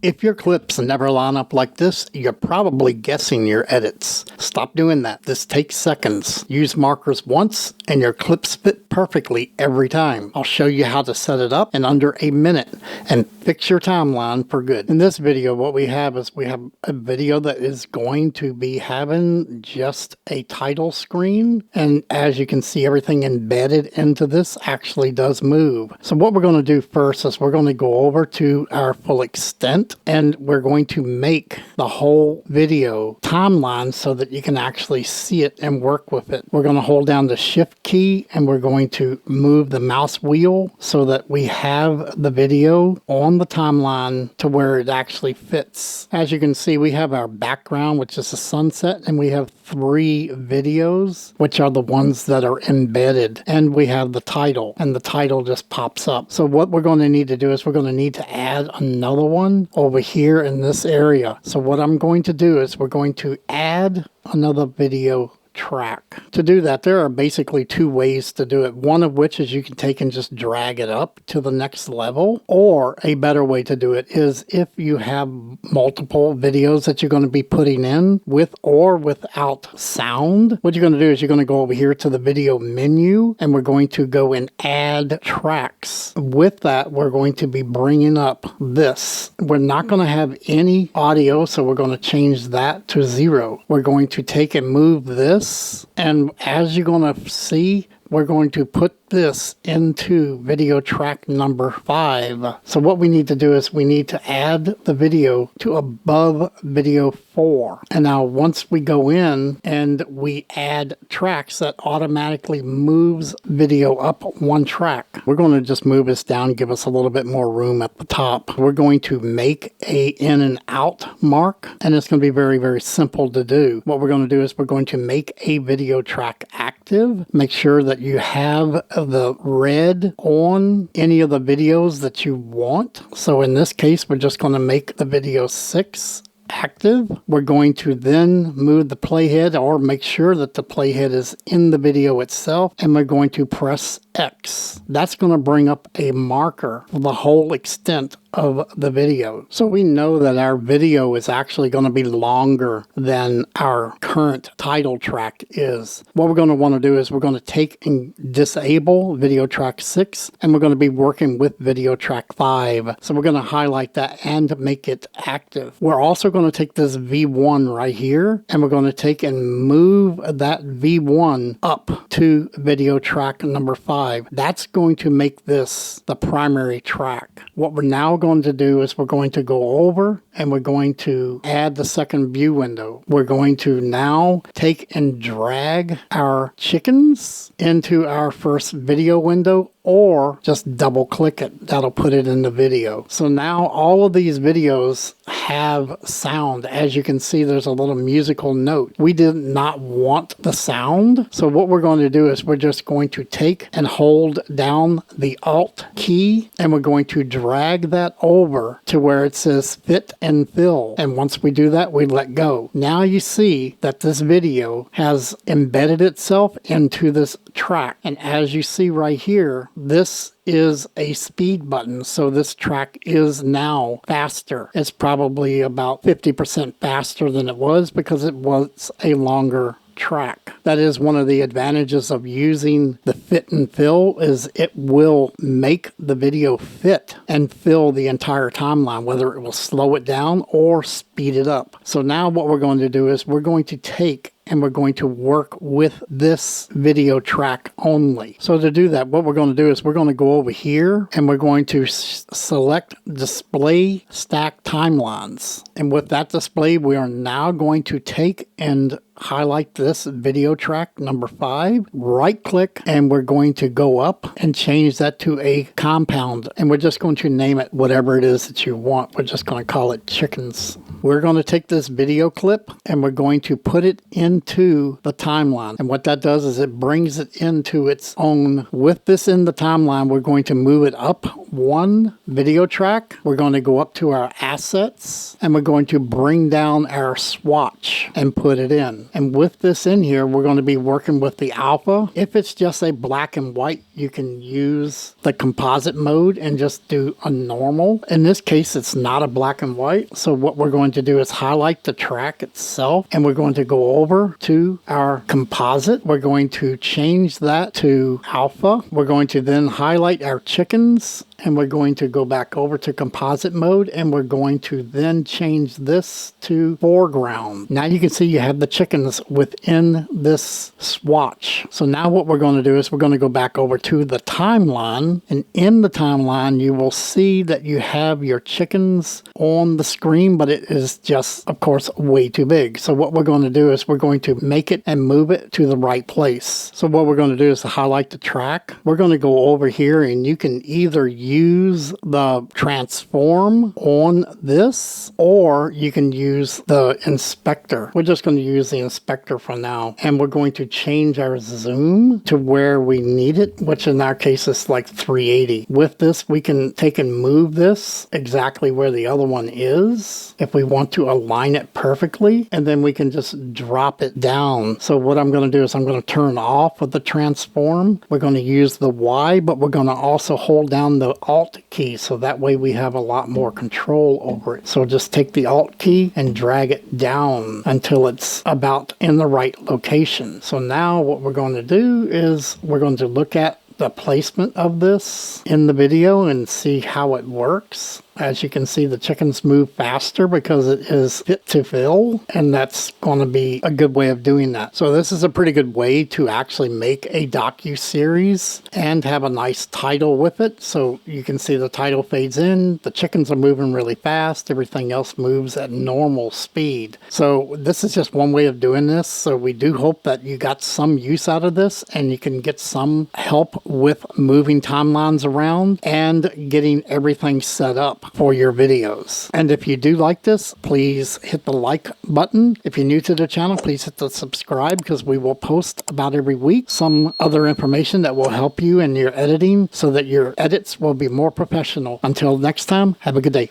If your clips never line up like this, you're probably guessing your edits. Stop doing that. This takes seconds. Use markers once and your clips fit perfectly every time. I'll show you how to set it up in under a minute and fix your timeline for good. In this video, what we have is we have a video that is going to be having just a title screen. And as you can see, everything embedded into this actually does move. So what we're going to do first is we're going to go over to our full extent. And we're going to make the whole video timeline so that you can actually see it and work with it. We're going to hold down the shift key and we're going to move the mouse wheel so that we have the video on the timeline to where it actually fits. As you can see, we have our background, which is the sunset, and we have 3 videos, which are the ones that are embedded, and we have the title, and the title just pops up. So what we're going to need to do is we're going to need to add another one over here in this area. So what I'm going to do is we're going to add another video track. To do that, there are basically 2 ways to do it. One of which is you can take and just drag it up to the next level, or a better way to do it is if you have multiple videos that you're going to be putting in with or without sound. What you're going to do is you're going to go over here to the video menu and we're going to go and add tracks. With that, we're going to be bringing up this. We're not going to have any audio, so we're going to change that to 0. We're going to take and move this. And as you're going to see, we're going to put this into video track number 5. So what we need to do is we need to add the video to above video 4. And now once we go in and we add tracks, that automatically moves video up 1 track. We're going to just move this down, give us a little bit more room at the top. We're going to make a in and out mark, and it's going to be very, very simple to do. What we're going to do is we're going to make a video track active. Make sure that you have the red on any of the videos that you want. So in this case, we're just going to make the video 6 active. We're going to then move the playhead, or make sure that the playhead is in the video itself, and we're going to press X. That's going to bring up a marker for the whole extent of the video. So we know that our video is actually going to be longer than our current title track is. What we're going to want to do is we're going to take and disable video track 6, and we're going to be working with video track 5. So we're going to highlight that and make it active. We're also going to take this V1 right here, and we're going to take and move that V1 up to video track number 5. That's going to make this the primary track. What we're now going to do is we're going to go over and we're going to add the second view window. We're going to now take and drag our chickens into our first video window, or just double click it. That'll put it in the video. So now all of these videos have sound. As you can see, there's a little musical note. We did not want the sound. So what we're going to do is we're just going to take and hold down the Alt key, and we're going to drag that over to where it says fit and fill. And once we do that, we let go. Now you see that this video has embedded itself into this track. And as you see right here, this is a speed button, so this track is now faster. It's probably about 50% faster than it was because it was a longer track. That is one of the advantages of using the fit and fill, is it will make the video fit and fill the entire timeline, whether it will slow it down or speed it up. So now what we're going to do is we're going to take and we're going to work with this video track only. So to do that, what we're going to do is we're going to go over here and we're going to select display stack timelines. And with that display, we are now going to take and highlight this video track number 5, right click, and we're going to go up and change that to a compound, and we're just going to name it whatever it is that you want. We're just going to call it chickens. We're going to take this video clip and we're going to put it in into the timeline. And what that does is it brings it into its own. With this in the timeline, we're going to move it up one video track. We're going to go up to our assets and we're going to bring down our swatch and put it in. And with this in here, we're going to be working with the alpha. If it's just a black and white, you can use the composite mode and just do a normal. In this case, it's not a black and white. So what we're going to do is highlight the track itself and we're going to go over to our composite. We're going to change that to alpha. We're going to then highlight our chickens and we're going to go back over to composite mode and we're going to then change this to foreground. Now you can see you have the chickens within this swatch. So now what we're going to do is we're going to go back over to the timeline, and in the timeline you will see that you have your chickens on the screen, but it is just, of course, way too big. So what we're going to do is we're going to make it and move it to the right place. So what we're going to do is to highlight the track. We're going to go over here and you can either use the transform on this or you can use the inspector. We're just going to use the inspector for now, and we're going to change our zoom to where we need it, which in our case is like 380. With this, we can take and move this exactly where the other one is if we want to align it perfectly, and then we can just drop it down. So what I'm going to do is I'm going to turn off with the transform. We're going to use the Y, but we're going to also hold down the Alt key, so that way we have a lot more control over it. So just take the Alt key and drag it down until it's about in the right location. So now what we're going to do is we're going to look at the placement of this in the video and see how it works. As you can see, the chickens move faster because it is fit to fill, and that's going to be a good way of doing that. So this is a pretty good way to actually make a docu-series and have a nice title with it. So you can see the title fades in, the chickens are moving really fast, everything else moves at normal speed. So this is just one way of doing this. So we do hope that you got some use out of this and you can get some help with moving timelines around and getting everything set up for your videos. And if you do like this, please hit the like button. If you're new to the channel, please hit the subscribe, because we will post about every week some other information that will help you in your editing so that your edits will be more professional. Until next time, have a good day.